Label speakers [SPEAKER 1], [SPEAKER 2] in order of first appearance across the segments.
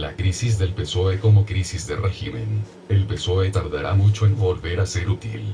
[SPEAKER 1] La crisis del PSOE como crisis de régimen. El PSOE tardará mucho en volver a ser útil.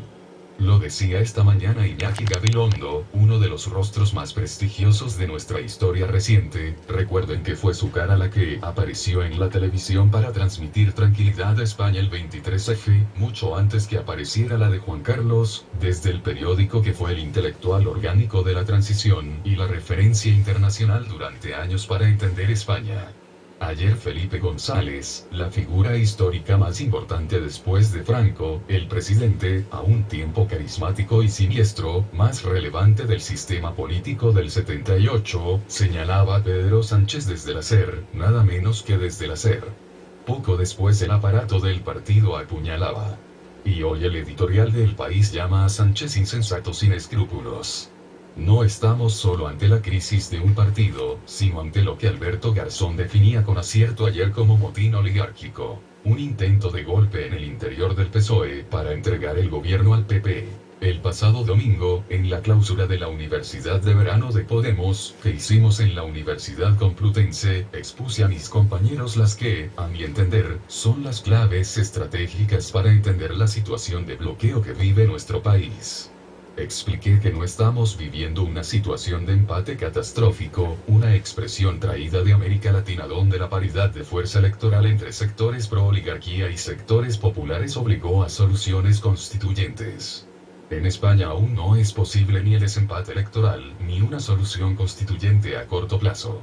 [SPEAKER 1] Lo decía esta mañana Iñaki Gabilondo, uno de los rostros más prestigiosos de nuestra historia reciente. Recuerden que fue su cara la que apareció en la televisión para transmitir tranquilidad a España el 23F, mucho antes que apareciera la de Juan Carlos, desde el periódico que fue el intelectual orgánico de la transición y la referencia internacional durante años para entender España. Ayer Felipe González, la figura histórica más importante después de Franco, el presidente, a un tiempo carismático y siniestro, más relevante del sistema político del 78, señalaba a Pedro Sánchez desde la SER, nada menos que desde la SER. Poco después el aparato del partido apuñalaba. Y hoy el editorial de El País llama a Sánchez insensato sin escrúpulos. No estamos solo ante la crisis de un partido, sino ante lo que Alberto Garzón definía con acierto ayer como motín oligárquico, un intento de golpe en el interior del PSOE para entregar el gobierno al PP. El pasado domingo, en la clausura de la Universidad de Verano de Podemos, que hicimos en la Universidad Complutense, expuse a mis compañeros las que, a mi entender, son las claves estratégicas para entender la situación de bloqueo que vive nuestro país. Expliqué que no estamos viviendo una situación de empate catastrófico, una expresión traída de América Latina donde la paridad de fuerza electoral entre sectores pro-oligarquía y sectores populares obligó a soluciones constituyentes. En España aún no es posible ni el desempate electoral, ni una solución constituyente a corto plazo.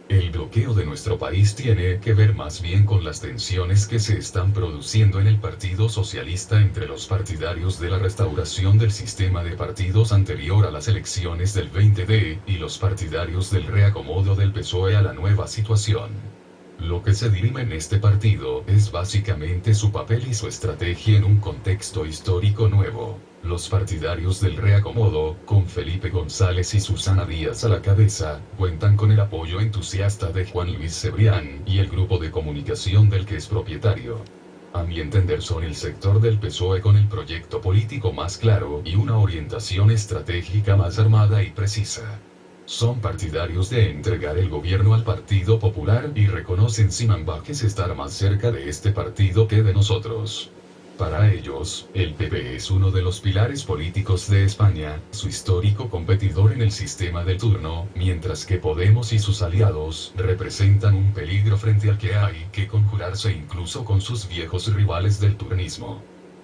[SPEAKER 1] El bloqueo de nuestro país tiene que ver más bien con las tensiones que se están produciendo en el Partido Socialista entre los partidarios de la restauración del sistema de partidos anterior a las elecciones del 20D, y los partidarios del reacomodo del PSOE a la nueva situación. Lo que se dirime en este partido es básicamente su papel y su estrategia en un contexto histórico nuevo. Los partidarios del reacomodo, con Felipe González y Susana Díaz a la cabeza, cuentan con el apoyo entusiasta de Juan Luis Cebrián y el grupo de comunicación del que es propietario. A mi entender son el sector del PSOE con el proyecto político más claro y una orientación estratégica más armada y precisa. Son partidarios de entregar el gobierno al Partido Popular y reconocen sin ambajes estar más cerca de este partido que de nosotros. Para ellos, el PP es uno de los pilares políticos de España, su histórico competidor en el sistema del turno, mientras que Podemos y sus aliados representan un peligro frente al que hay que conjurarse incluso con sus viejos rivales del turnismo.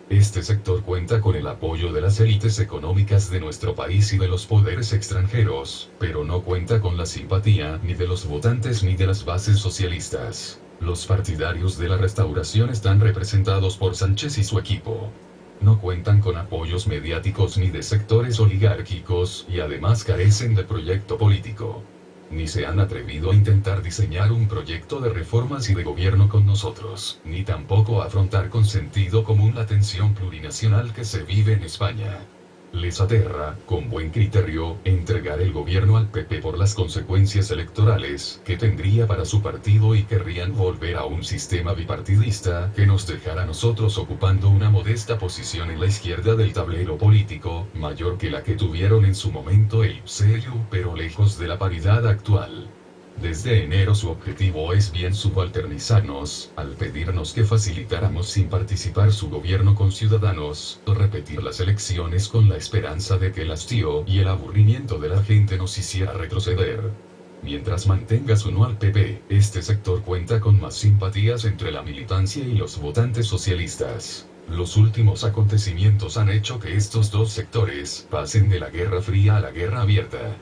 [SPEAKER 1] Este sector cuenta con el apoyo de las élites económicas de nuestro país y de los poderes extranjeros, pero no cuenta con la simpatía ni de los votantes ni de las bases socialistas. Los partidarios de la restauración están representados por Sánchez y su equipo. No cuentan con apoyos mediáticos ni de sectores oligárquicos y además carecen de proyecto político. Ni se han atrevido a intentar diseñar un proyecto de reformas y de gobierno con nosotros, ni tampoco a afrontar con sentido común la tensión plurinacional que se vive en España. Les aterra, con buen criterio, entregar el gobierno al PP por las consecuencias electorales que tendría para su partido y querrían volver a un sistema bipartidista que nos dejara a nosotros ocupando una modesta posición en la izquierda del tablero político, mayor que la que tuvieron en su momento el PSOE, pero lejos de la paridad actual. Desde enero su objetivo es bien subalternizarnos, al pedirnos que facilitáramos sin participar su gobierno con ciudadanos, o repetir las elecciones con la esperanza de que el hastío y el aburrimiento de la gente nos hiciera retroceder. Mientras mantenga su no al PP, este sector cuenta con más simpatías entre la militancia y los votantes socialistas. Los últimos acontecimientos han hecho que estos dos sectores pasen de la Guerra Fría a la guerra abierta.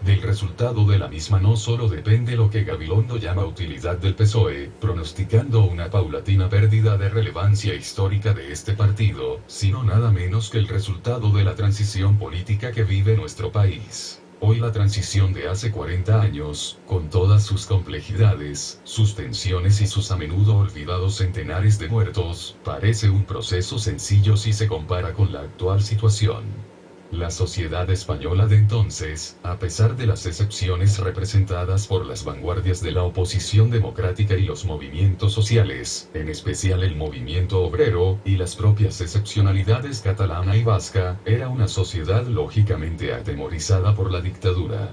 [SPEAKER 1] Del resultado de la misma no solo depende lo que Gabilondo llama utilidad del PSOE, pronosticando una paulatina pérdida de relevancia histórica de este partido, sino nada menos que el resultado de la transición política que vive nuestro país. Hoy la transición de hace 40 años, con todas sus complejidades, sus tensiones y sus a menudo olvidados centenares de muertos, parece un proceso sencillo si se compara con la actual situación. La sociedad española de entonces, a pesar de las excepciones representadas por las vanguardias de la oposición democrática y los movimientos sociales, en especial el movimiento obrero, y las propias excepcionalidades catalana y vasca, era una sociedad lógicamente atemorizada por la dictadura.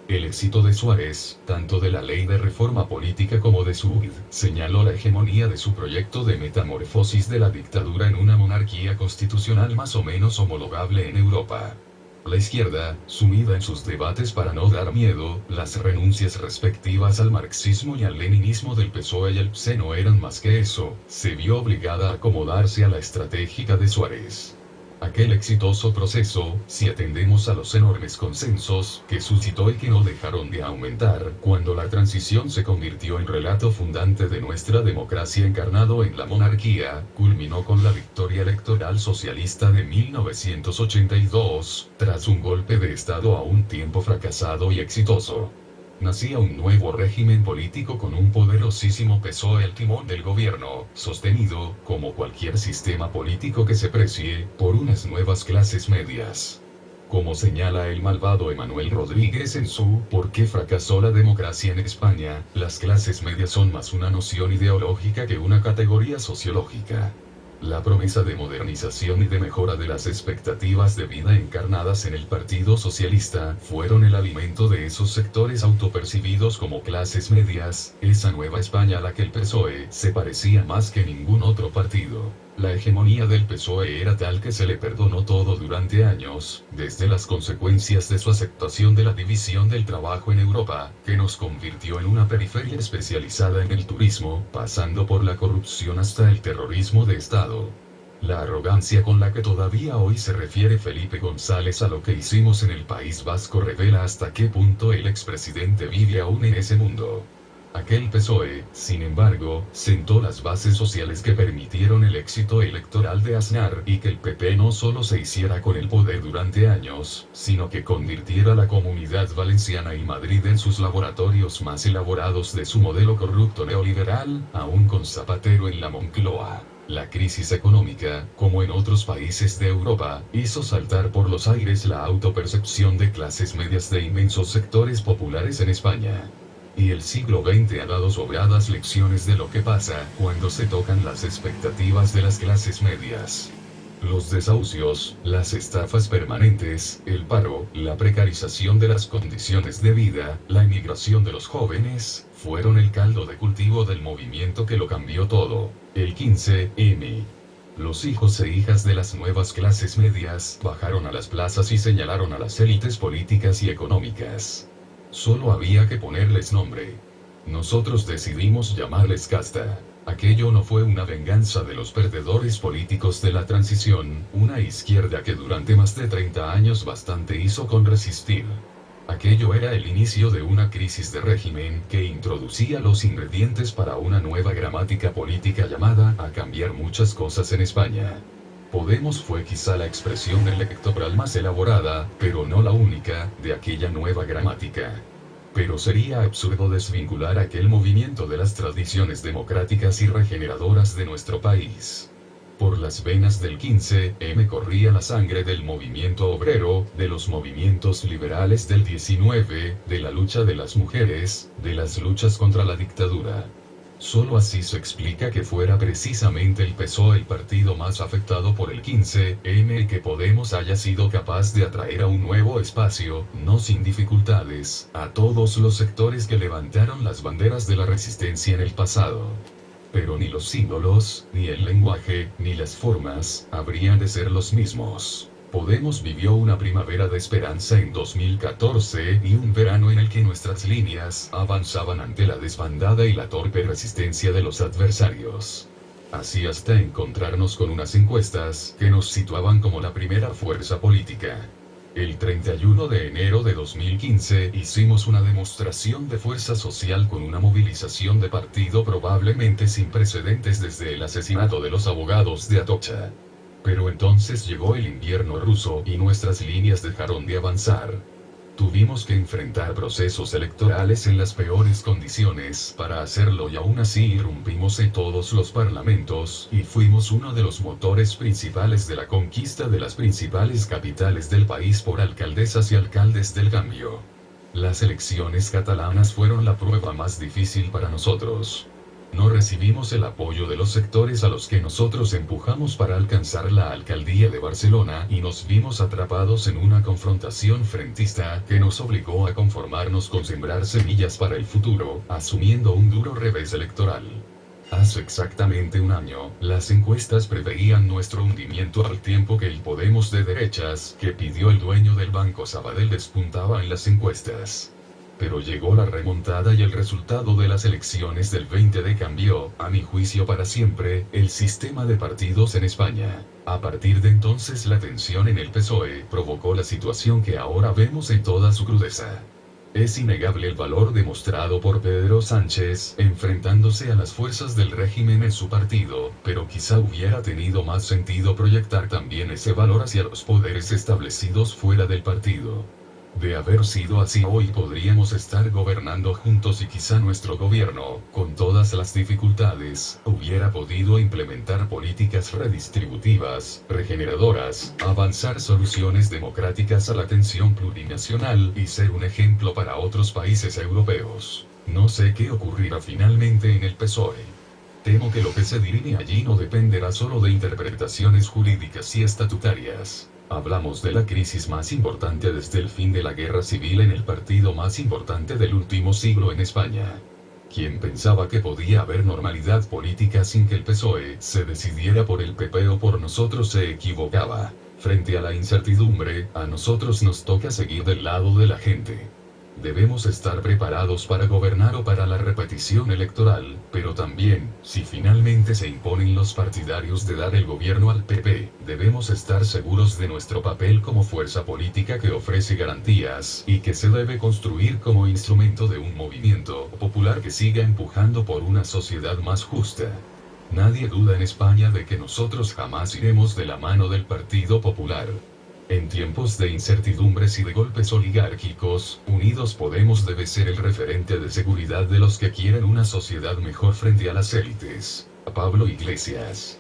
[SPEAKER 1] El éxito de Suárez, tanto de la ley de reforma política como de su huida, señaló la hegemonía de su proyecto de metamorfosis de la dictadura en una monarquía constitucional más o menos homologable en Europa. La izquierda, sumida en sus debates para no dar miedo, las renuncias respectivas al marxismo y al leninismo del PSOE y el PSE no eran más que eso, se vio obligada a acomodarse a la estratégica de Suárez. Aquel exitoso proceso, si atendemos a los enormes consensos que suscitó y que no dejaron de aumentar, cuando la transición se convirtió en relato fundante de nuestra democracia encarnado en la monarquía, culminó con la victoria electoral socialista de 1982, tras un golpe de Estado a un tiempo fracasado y exitoso. Nacía un nuevo régimen político con un poderosísimo PSOE al timón del gobierno, sostenido, como cualquier sistema político que se precie, por unas nuevas clases medias. Como señala el malvado Emanuel Rodríguez en su ¿Por qué fracasó la democracia en España?, las clases medias son más una noción ideológica que una categoría sociológica. La promesa de modernización y de mejora de las expectativas de vida encarnadas en el Partido Socialista fueron el alimento de esos sectores autopercibidos como clases medias, esa nueva España a la que el PSOE se parecía más que ningún otro partido. La hegemonía del PSOE era tal que se le perdonó todo durante años, desde las consecuencias de su aceptación de la división del trabajo en Europa, que nos convirtió en una periferia especializada en el turismo, pasando por la corrupción hasta el terrorismo de Estado. La arrogancia con la que todavía hoy se refiere Felipe González a lo que hicimos en el País Vasco revela hasta qué punto el expresidente vive aún en ese mundo. Aquel PSOE, sin embargo, sentó las bases sociales que permitieron el éxito electoral de Aznar y que el PP no solo se hiciera con el poder durante años, sino que convirtiera la Comunidad Valenciana y Madrid en sus laboratorios más elaborados de su modelo corrupto neoliberal, aún con Zapatero en la Moncloa. La crisis económica, como en otros países de Europa, hizo saltar por los aires la autopercepción de clases medias de inmensos sectores populares en España. Y el siglo XX ha dado sobradas lecciones de lo que pasa cuando se tocan las expectativas de las clases medias. Los desahucios, las estafas permanentes, el paro, la precarización de las condiciones de vida, la emigración de los jóvenes, fueron el caldo de cultivo del movimiento que lo cambió todo, el 15M. Los hijos e hijas de las nuevas clases medias bajaron a las plazas y señalaron a las élites políticas y económicas. Solo había que ponerles nombre. Nosotros decidimos llamarles casta. Aquello no fue una venganza de los perdedores políticos de la transición, una izquierda que durante más de 30 años bastante hizo con resistir. Aquello era el inicio de una crisis de régimen que introducía los ingredientes para una nueva gramática política llamada a cambiar muchas cosas en España. Podemos fue quizá la expresión electoral más elaborada, pero no la única, de aquella nueva gramática. Pero sería absurdo desvincular aquel movimiento de las tradiciones democráticas y regeneradoras de nuestro país. Por las venas del 15M corría la sangre del movimiento obrero, de los movimientos liberales del 19, de la lucha de las mujeres, de las luchas contra la dictadura. Solo así se explica que fuera precisamente el PSOE el partido más afectado por el 15M y que Podemos haya sido capaz de atraer a un nuevo espacio, no sin dificultades, a todos los sectores que levantaron las banderas de la resistencia en el pasado. Pero ni los símbolos, ni el lenguaje, ni las formas, habrían de ser los mismos. Podemos vivió una primavera de esperanza en 2014 y un verano en el que nuestras líneas avanzaban ante la desbandada y la torpe resistencia de los adversarios. Así hasta encontrarnos con unas encuestas que nos situaban como la primera fuerza política. El 31 de enero de 2015 hicimos una demostración de fuerza social con una movilización de partido probablemente sin precedentes desde el asesinato de los abogados de Atocha. Pero entonces llegó el invierno ruso y nuestras líneas dejaron de avanzar. Tuvimos que enfrentar procesos electorales en las peores condiciones para hacerlo y aún así irrumpimos en todos los parlamentos y fuimos uno de los motores principales de la conquista de las principales capitales del país por alcaldesas y alcaldes del cambio. Las elecciones catalanas fueron la prueba más difícil para nosotros. No recibimos el apoyo de los sectores a los que nosotros empujamos para alcanzar la alcaldía de Barcelona y nos vimos atrapados en una confrontación frentista que nos obligó a conformarnos con sembrar semillas para el futuro, asumiendo un duro revés electoral. Hace exactamente un año, las encuestas preveían nuestro hundimiento al tiempo que el Podemos de derechas, que pidió el dueño del Banco Sabadell, despuntaba en las encuestas. Pero llegó la remontada y el resultado de las elecciones del 20 cambió, a mi juicio para siempre, el sistema de partidos en España. A partir de entonces la tensión en el PSOE provocó la situación que ahora vemos en toda su crudeza. Es innegable el valor demostrado por Pedro Sánchez, enfrentándose a las fuerzas del régimen en su partido, pero quizá hubiera tenido más sentido proyectar también ese valor hacia los poderes establecidos fuera del partido. De haber sido así, hoy podríamos estar gobernando juntos y quizá nuestro gobierno, con todas las dificultades, hubiera podido implementar políticas redistributivas, regeneradoras, avanzar soluciones democráticas a la tensión plurinacional y ser un ejemplo para otros países europeos. No sé qué ocurrirá finalmente en el PSOE. Temo que lo que se dirime allí no dependerá solo de interpretaciones jurídicas y estatutarias. Hablamos de la crisis más importante desde el fin de la guerra civil en el partido más importante del último siglo en España. Quien pensaba que podía haber normalidad política sin que el PSOE se decidiera por el PP o por nosotros se equivocaba. Frente a la incertidumbre, a nosotros nos toca seguir del lado de la gente. Debemos estar preparados para gobernar o para la repetición electoral, pero también, si finalmente se imponen los partidarios de dar el gobierno al PP, debemos estar seguros de nuestro papel como fuerza política que ofrece garantías, y que se debe construir como instrumento de un movimiento popular que siga empujando por una sociedad más justa. Nadie duda en España de que nosotros jamás iremos de la mano del Partido Popular. En tiempos de incertidumbres y de golpes oligárquicos, Unidos Podemos debe ser el referente de seguridad de los que quieren una sociedad mejor frente a las élites. Pablo Iglesias.